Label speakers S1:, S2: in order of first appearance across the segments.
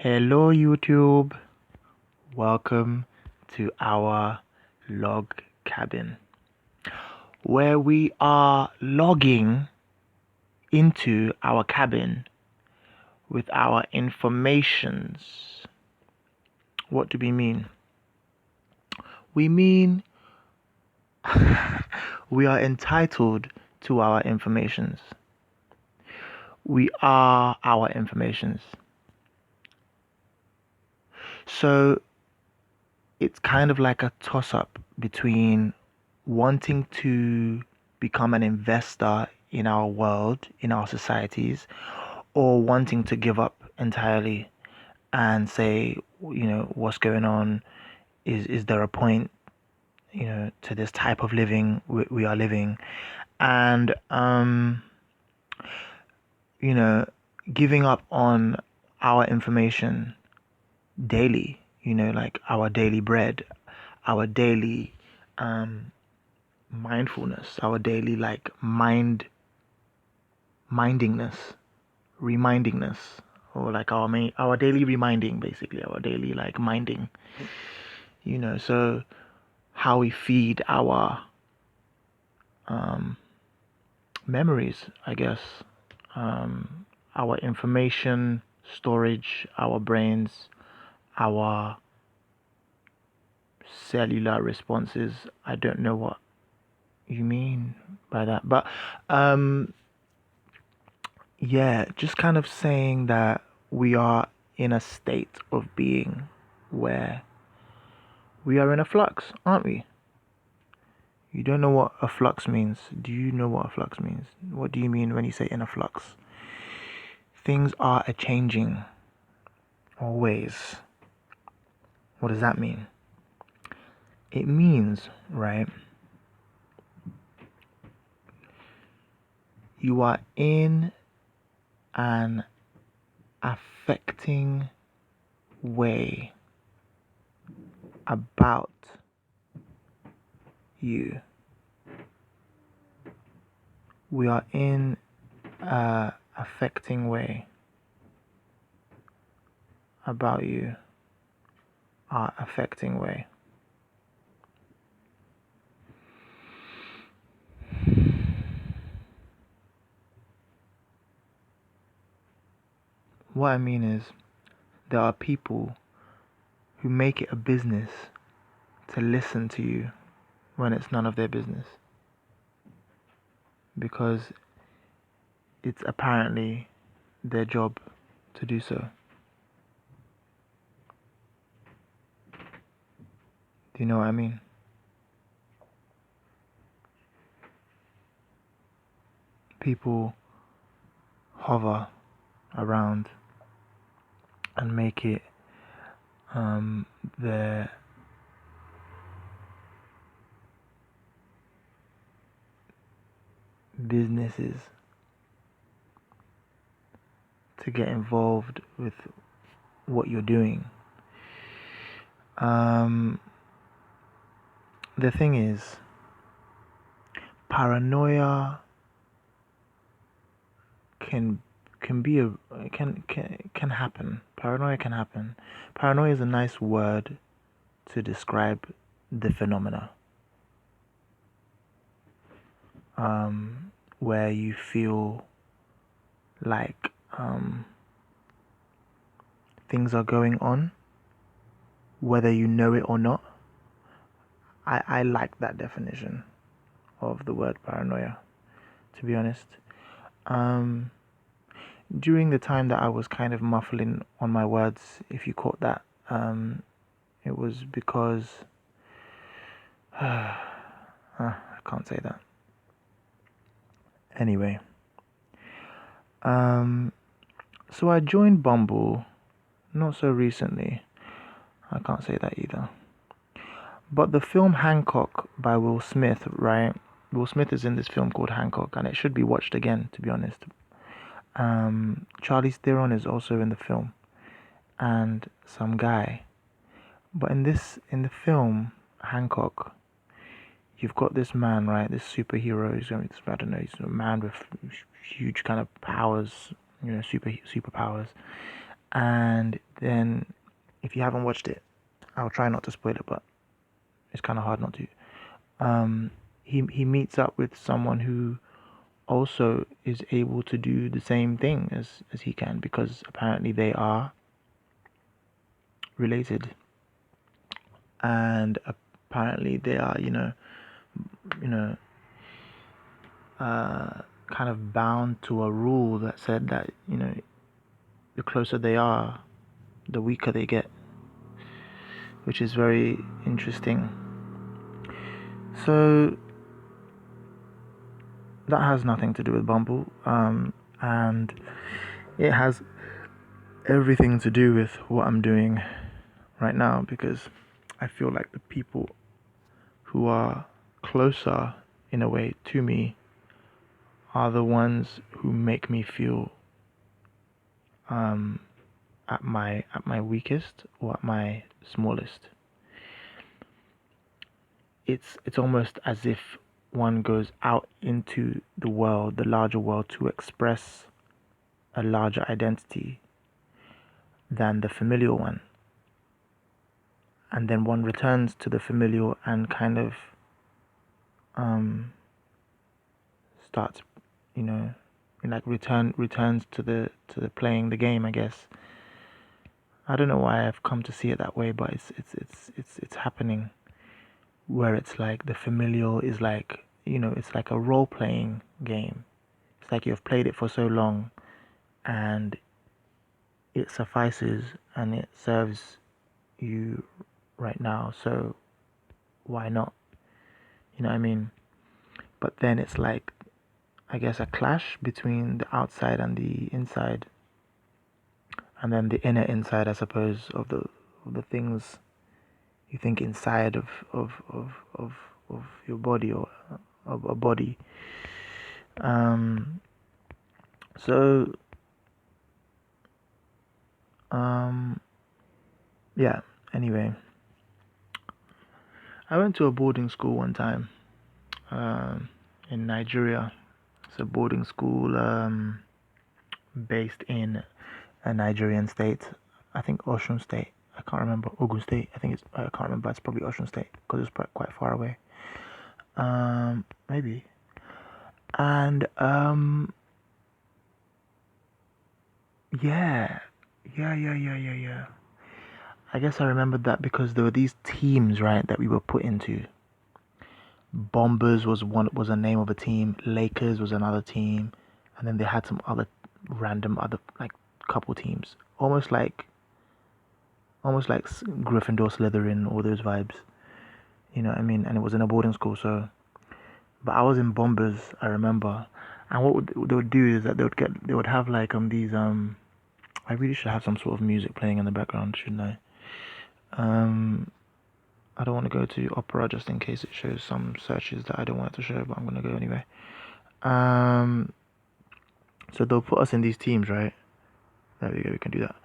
S1: Hello, YouTube. Welcome to our log cabin where we are logging into our cabin with our informations. What do we mean? We mean we are entitled to our informations. We are our informations. So it's kind of like a toss up between wanting to become an investor in our world, in our societies, or wanting to give up entirely and say, what's going on? Is there a point, to this type of living we are living? And, you know, giving up on our information daily, like our daily bread, our daily mindfulness, our daily like mindingness, remindingness, or like our daily reminding, basically our daily like minding, so how we feed our um, memories, I guess, our information storage, our brains, our cellular responses. I don't know what you mean by that, but um, yeah, just kind of saying that we are in a state of being where we are in a flux, aren't we? You don't know what a flux means. Do you know what a flux means? What do you mean when you say in a flux? Things are a changing always. What does that mean? It means, right, you are in an affecting way about you. We are in a affecting way about you. Our affecting way. What I mean is, there are people who make it a business to listen to you when it's none of their business, because it's apparently their job to do so. Do you know what I mean? People hover around and make it their businesses to get involved with what you're doing. The thing is, paranoia can be a can happen. Paranoia can happen. Paranoia is a nice word to describe the phenomena, where you feel like things are going on, whether you know it or not. I like that definition of the word paranoia, to be honest. During the time that I was kind of muffling on my words, if you caught that, it was because I can't say that. Anyway, so I joined Bumble not so recently. I can't say that either. But the film Hancock by Will Smith, right? Will Smith is in this film called Hancock, and it should be watched again, to be honest. Charlize Theron is also in the film, and some guy. But in the film Hancock, you've got this man, right? This superhero. I don't know. He's a man with huge kind of powers, superpowers, And then, if you haven't watched it, I'll try not to spoil it, but it's kind of hard not to. He meets up with someone who also is able to do the same thing as he can, because apparently they are related, and apparently they are, you know, kind of bound to a rule that said that, the closer they are, the weaker they get, which is very interesting. So that has nothing to do with Bumble, and it has everything to do with what I'm doing right now, because I feel like the people who are closer in a way to me are the ones who make me feel um, at my weakest or at my smallest. It's almost as if one goes out into the world, the larger world, to express a larger identity than the familiar one, and then one returns to the familiar and kind of um, starts, you know, like returns to the playing the game, I guess. I don't know why I've come to see it that way, but it's happening, where it's like the familial is like, it's like a role playing game. It's like you've played it for so long, and it suffices and it serves you right now. So why not? You know what I mean? But then it's like, I guess, a clash between the outside and the inside, and then the inner inside, I suppose, of the things you think inside of your body, or of a body. Um, so um, yeah. Anyway, I went to a boarding school one time, um, in Nigeria. It's a boarding school, based in a Nigerian state. I think Osun State. I can't remember. Ogun State. I can't remember. It's probably Osun State because it's quite far away. Maybe. And yeah, yeah. I guess I remembered that because there were these teams, right, that we were put into. Bombers was a name of a team. Lakers was another team, and then they had some other random other like couple teams, almost like Gryffindor, Slytherin, all those vibes. You know what I mean? And it was in a boarding school, so. But I was in Bombers, I remember. And they would do is that they would have like these I really should have some sort of music playing in the background, shouldn't I? Um, I don't want to go to opera just in case it shows some searches that I don't want it to show, but I'm gonna go anyway. Um, so they'll put us in these teams, right? There we go. We can do that.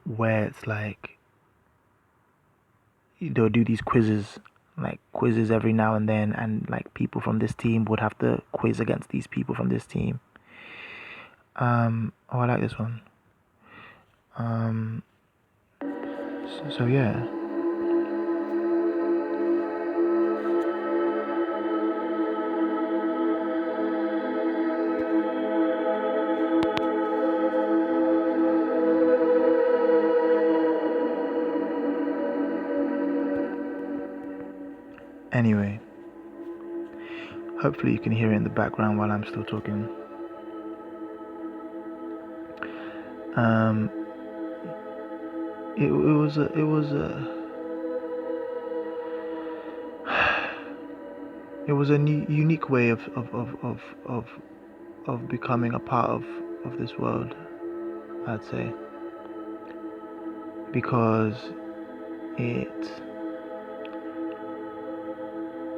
S1: Where it's like they'll do these quizzes, like quizzes every now and then, and like people from this team would have to quiz against these people from this team. Oh, I like this one. So yeah. Anyway, hopefully you can hear it in the background while I'm still talking. Um, it was a unique way of becoming a part of this world, I'd say, because it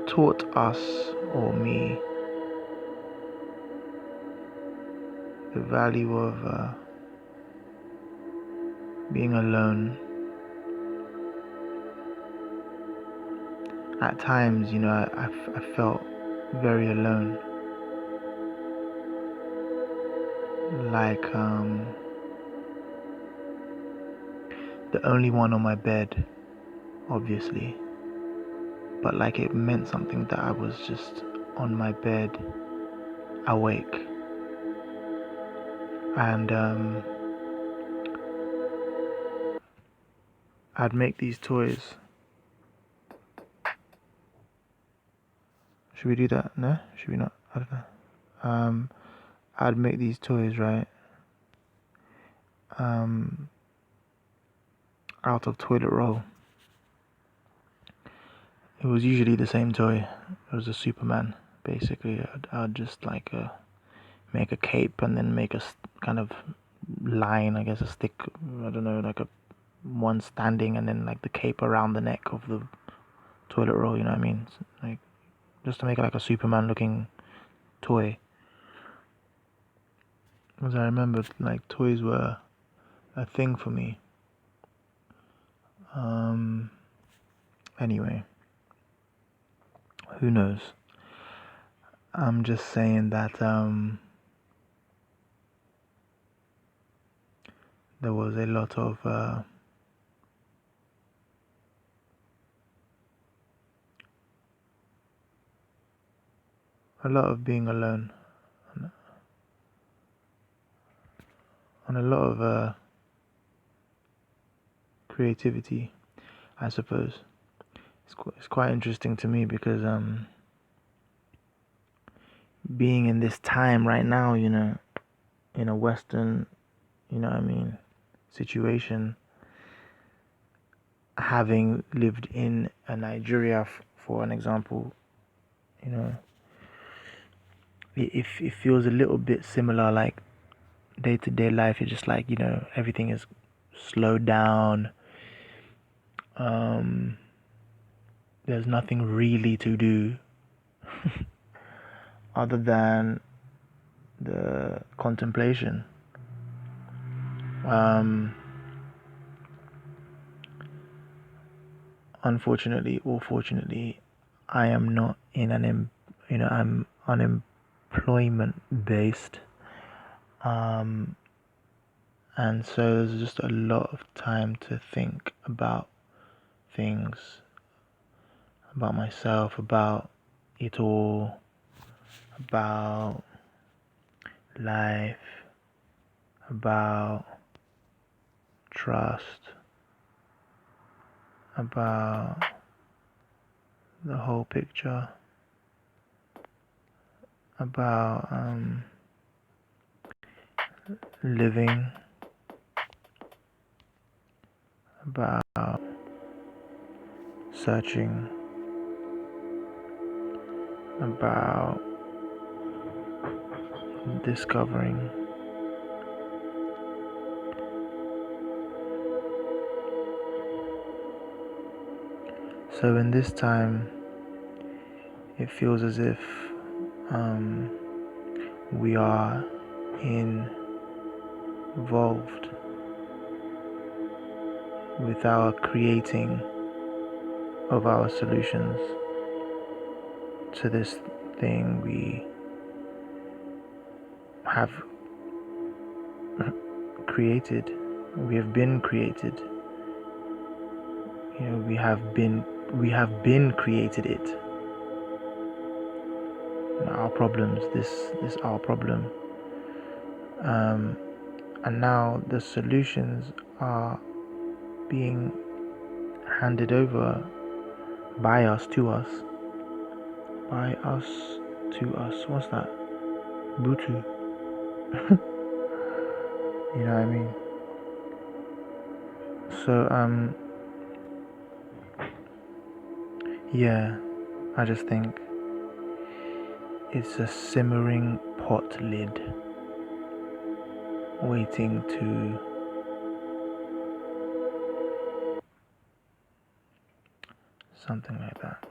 S1: taught us, or me, the value of being alone. At times, I felt very alone, like the only one on my bed, obviously, but like it meant something that I was just on my bed, awake. And I'd make these toys. Should we do that? No? Should we not? I don't know. I'd make these toys, right? Out of toilet roll. It was usually the same toy. It was a Superman, basically. I'd just like make a cape and then make a kind of line, I guess, a stick. I don't know, like a one standing and then like the cape around the neck of the toilet roll. You know what I mean? Like just to make it like a Superman looking toy. Because I remember like toys were a thing for me. Anyway, who knows? I'm just saying that there was a lot of being alone, and a lot of creativity, I suppose. It's quite interesting to me because being in this time right now, you know, in a Western, you know what I mean, situation, having lived in Nigeria, for an example, you know, it feels a little bit similar, like day to day life. It's just like, you know, everything is slowed down. There's nothing really to do other than the contemplation. Unfortunately or fortunately, I am not in I'm unemployment based, and so there's just a lot of time to think about things, about myself, about it all, about life, about trust, about the whole picture, about living, about searching, about discovering. So in this time, it feels as if we are involved with our creating of our solutions to this thing we have created. We have been created. You know, we have been created it. Our problems, this our problem. And now the solutions are being handed over by us to us. By us to us. What's that? Butu. You know what I mean? So yeah, I just think it's a simmering pot lid waiting to something like that.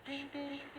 S2: Ding ding.